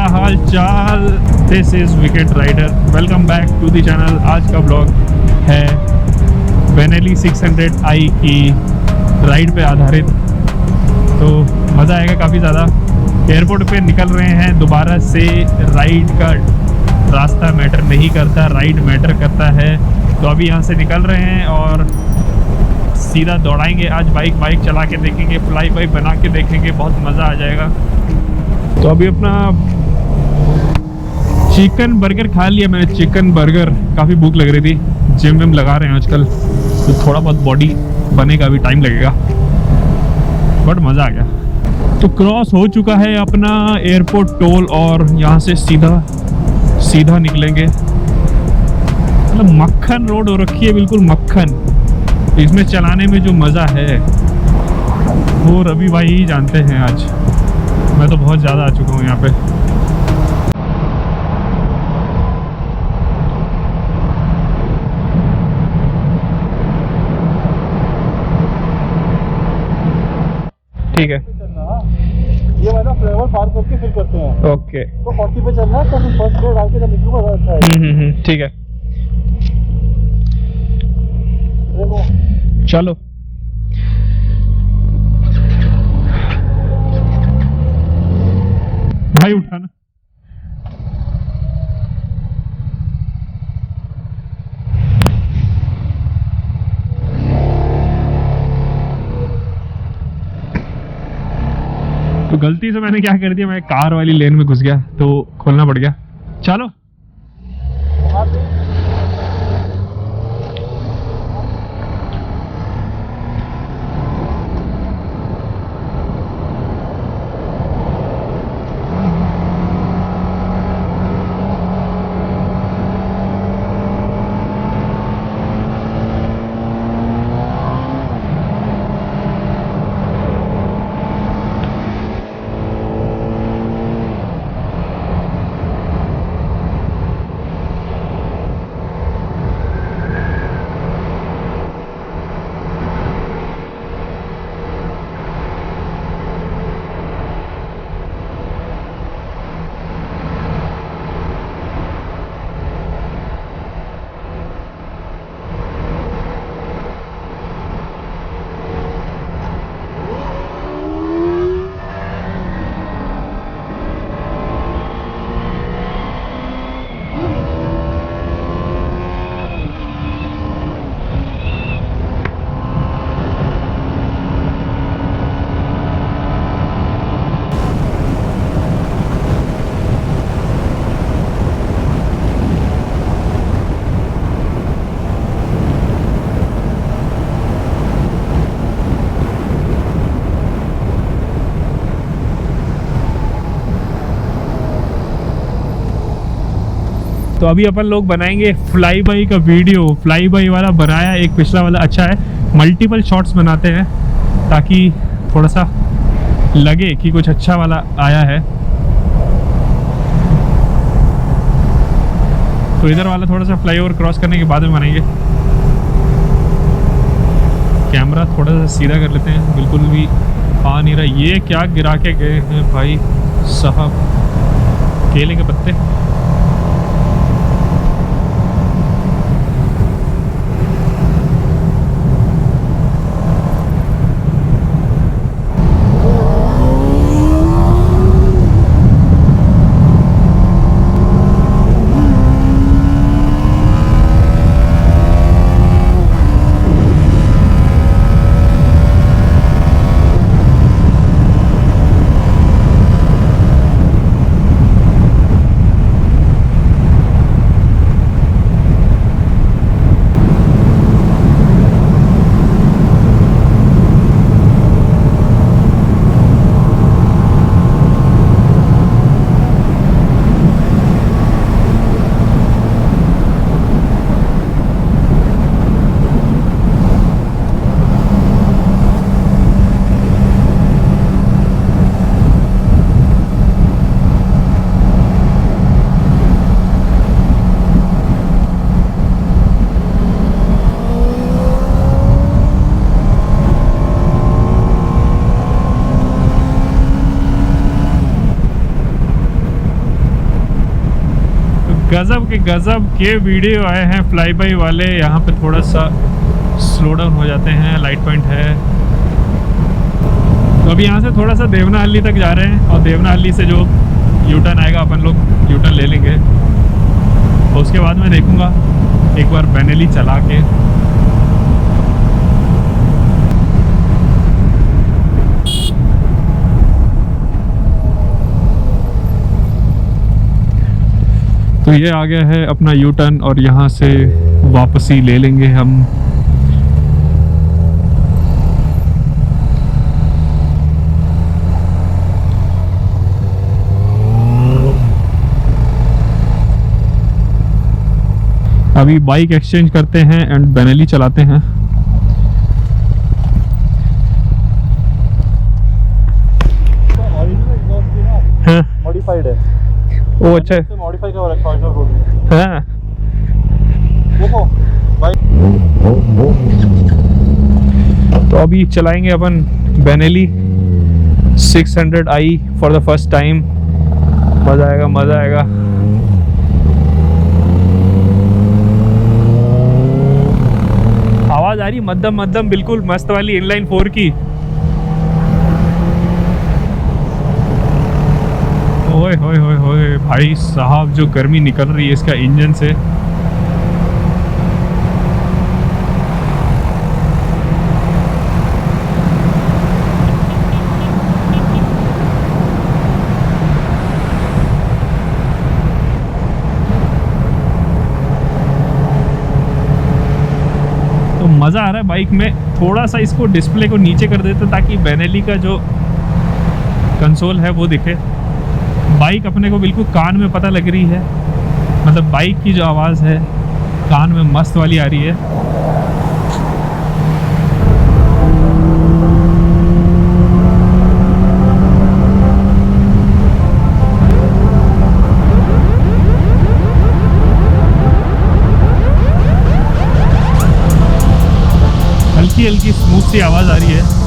क्या हाल चाल। This is wicket rider, welcome back to the channel. आज का ब्लॉग है बेनेली 600i की राइड पे आधारित। तो मज़ा आएगा काफ़ी ज़्यादा। एयरपोर्ट पे निकल रहे हैं दोबारा से। राइड का रास्ता मैटर नहीं करता, राइड मैटर करता है। तो अभी यहाँ से निकल रहे हैं और सीधा दौड़ाएंगे। आज बाइक चला के देखेंगे, फ्लाई बाई बना के देखेंगे, बहुत मज़ा आ जाएगा। तो अभी अपना चिकन बर्गर खा लिया मैंने। चिकन बर्गर, काफ़ी भूख लग रही थी। जिम विम लगा रहे हैं आजकल, तो थोड़ा बहुत बॉडी बनेगा, अभी टाइम लगेगा, बट मज़ा आ गया। तो क्रॉस हो चुका है अपना एयरपोर्ट टोल और यहाँ से सीधा निकलेंगे। मतलब मक्खन रोड हो रखी है, बिल्कुल मक्खन। इसमें चलाने में जो मज़ा है वो रवि भाई ही जानते हैं। आज मैं तो बहुत ज़्यादा आ चुका हूँ यहाँ पे। ठीक है, ये वाला फ्लेवर पार करके फिर करते हैं। ओके, तो 40 पे चलना है, तो फर्स्ट ग्रेड आके जब निकलूंगा बहुत अच्छा है। ठीक है, देखो चलो। भाई उठाना। तो गलती से मैंने क्या कर दिया, मैं कार वाली लेन में घुस गया, तो खोलना पड़ गया। चलो। वहाँ पे तो अभी अपन लोग बनाएंगे फ्लाई बाई का वीडियो। फ्लाई बाई वाला बनाया, एक पिछला वाला अच्छा है। मल्टीपल शॉट्स बनाते हैं ताकि थोड़ा सा लगे कि कुछ अच्छा वाला आया है। तो इधर वाला थोड़ा सा फ्लाईओवर क्रॉस करने के बाद में बनाएंगे। कैमरा थोड़ा सा सीधा कर लेते हैं, बिल्कुल भी आ नहीं रहा। ये क्या गिरा के गए हैं भाई साहब, केले के पत्ते। गजब के वीडियो आए हैं फ्लाई बाई वाले। यहाँ पे थोड़ा सा स्लो डाउन हो जाते हैं, लाइट पॉइंट है। तो अभी यहाँ से थोड़ा सा देवनाहल्ली तक जा रहे हैं और देवनाहल्ली से जो यू टर्न आएगा अपन लोग यू टर्न ले लेंगे। और उसके बाद मैं देखूँगा एक बार बैनेली चला के। तो ये आ गया है अपना यू टर्न और यहाँ से वापसी ले लेंगे हम। अभी बाइक एक्सचेंज करते हैं एंड बैनेली चलाते हैं। हाँ मॉडिफाइड है वो अच्छा है। मॉडिफाई का एक्सपॉइलर हाँ देखो बाइक। तो अभी चलाएंगे अपन बैनेली 600i for the first time. मज़ा आएगा मज़ा आएगा। आवाज़ आ रही मध्यम मध्यम बिल्कुल मस्त वाली इनलाइन 4 की। ओए होए होए होए भाई साहब, जो गर्मी निकल रही है इसका इंजन से। तो मज़ा आ रहा है बाइक में। थोड़ा सा इसको डिस्प्ले को नीचे कर देते ताकि बैनेली का जो कंसोल है वो दिखे। बाइक अपने को बिल्कुल कान में पता लग रही है, मतलब बाइक की जो आवाज़ है कान में मस्त वाली आ रही है। हल्की हल्की स्मूथ सी आवाज़ आ रही है।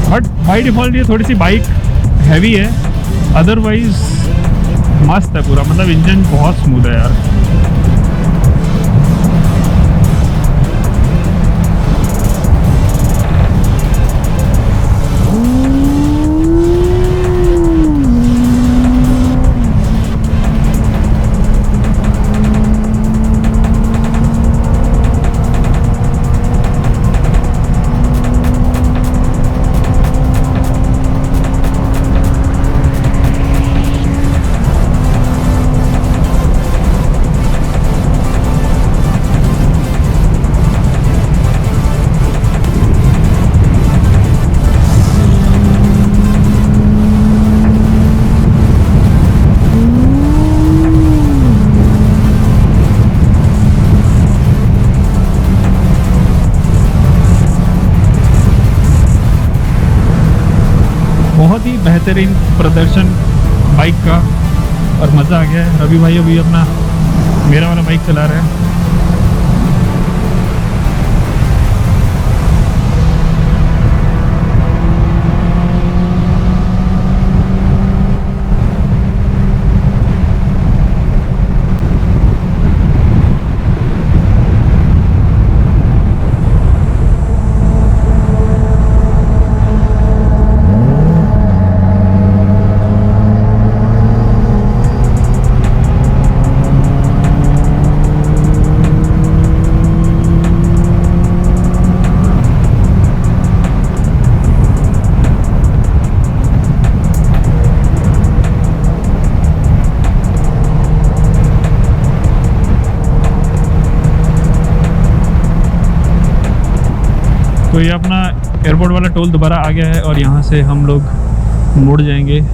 बट बाई डिफ़ॉल्ट ये थोड़ी सी बाइक हैवी है, अदरवाइज मस्त है पूरा। मतलब इंजन बहुत स्मूथ है यार। बहुत ही बेहतरीन प्रदर्शन बाइक का और मज़ा आ गया है। रवि भाई अभी अपना मेरा वाला बाइक चला रहे हैं। तो ये अपना एयरपोर्ट वाला टोल दोबारा आ गया है और यहाँ से हम लोग मुड़ जाएंगे।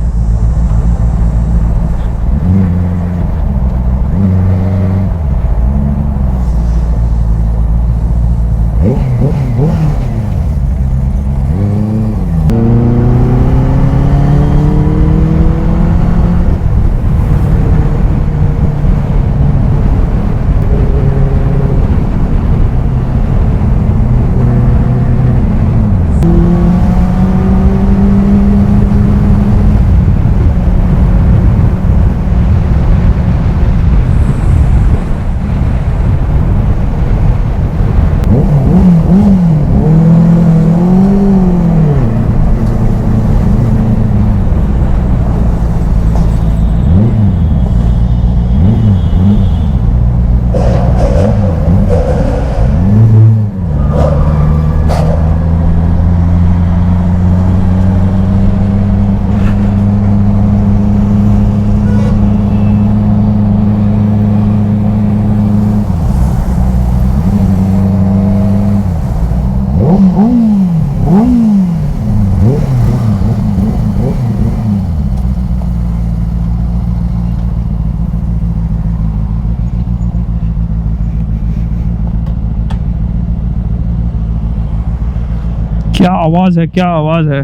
क्या आवाज है, क्या आवाज है।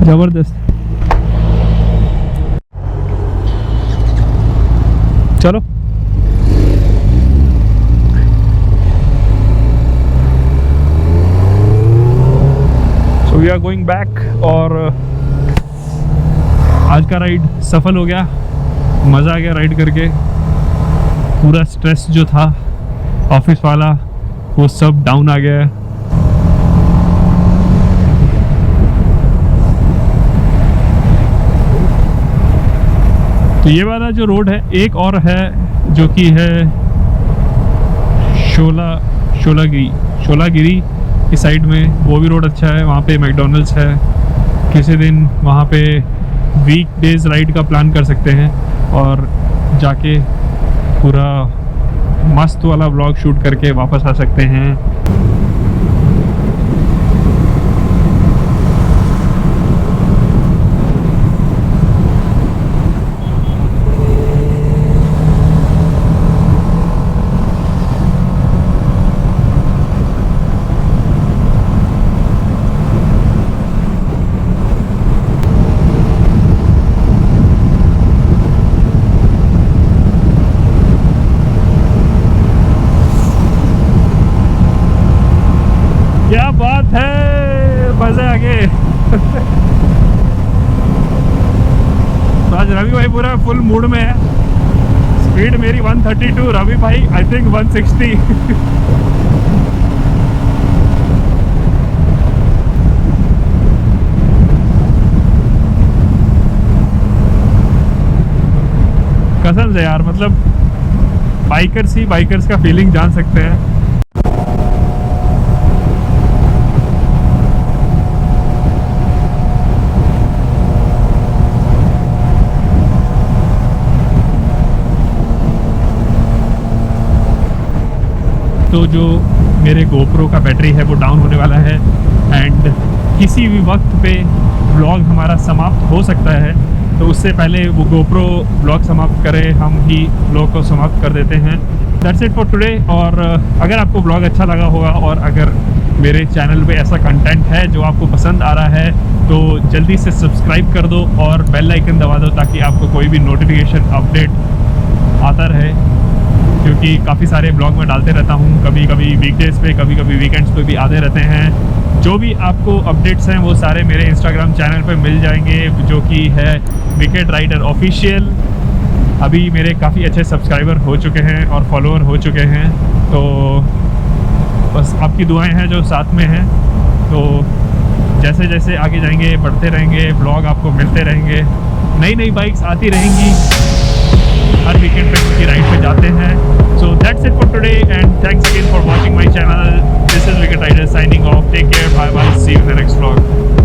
जबरदस्त। चलो so we are going back. और आज का राइड सफल हो गया, मज़ा आ गया राइड करके। पूरा स्ट्रेस जो था ऑफिस वाला वो सब डाउन आ गया है। तो ये वाला जो रोड है एक और है जो कि है शोलागिरी की साइड में, वो भी रोड अच्छा है। वहाँ पे मैकडॉनल्ड्स है। किसी दिन वहाँ पे वीक डेज राइड का प्लान कर सकते हैं और जाके पूरा मस्त वाला व्लॉग शूट करके वापस आ सकते हैं। क्या बात है, मजे आ गए। तो आज रवि भाई पूरा फुल मूड में है। स्पीड मेरी 132, रवि भाई आई थिंक 160। कसम से यार, मतलब बाइकर्स ही बाइकर्स का फीलिंग जान सकते हैं। तो जो मेरे गोप्रो का बैटरी है वो डाउन होने वाला है एंड किसी भी वक्त पे व्लॉग हमारा समाप्त हो सकता है। तो उससे पहले वो गोप्रो व्लॉग समाप्त करे, हम ही व्लॉग को समाप्त कर देते हैं। That's it for today. और अगर आपको व्लॉग अच्छा लगा होगा और अगर मेरे चैनल पे ऐसा कंटेंट है जो आपको पसंद आ रहा है तो जल्दी से सब्सक्राइब कर दो और बेल आइकन दबा दो ताकि आपको कोई भी नोटिफिकेशन अपडेट आता रहे, क्योंकि काफ़ी सारे ब्लॉग में डालते रहता हूँ। कभी कभी वीकडेज़ पे, कभी कभी वीकेंड्स पे भी आते रहते हैं। जो भी आपको अपडेट्स हैं वो सारे मेरे इंस्टाग्राम चैनल पे मिल जाएंगे, जो कि है विकेट राइडर ऑफिशियल। अभी मेरे काफ़ी अच्छे सब्सक्राइबर हो चुके हैं और फॉलोअर हो चुके हैं, तो बस आपकी दुआएं हैं जो साथ में हैं। तो जैसे जैसे आगे जाएंगे बढ़ते रहेंगे, ब्लॉग आपको मिलते रहेंगे, नई नई बाइक्स आती रहेंगी। हर वीकेंड पे किसी राइड पे जाते हैं। So that's it for today and thanks again for watching my channel. This is wicket rider signing off. Take care, bye bye, see you in the next vlog.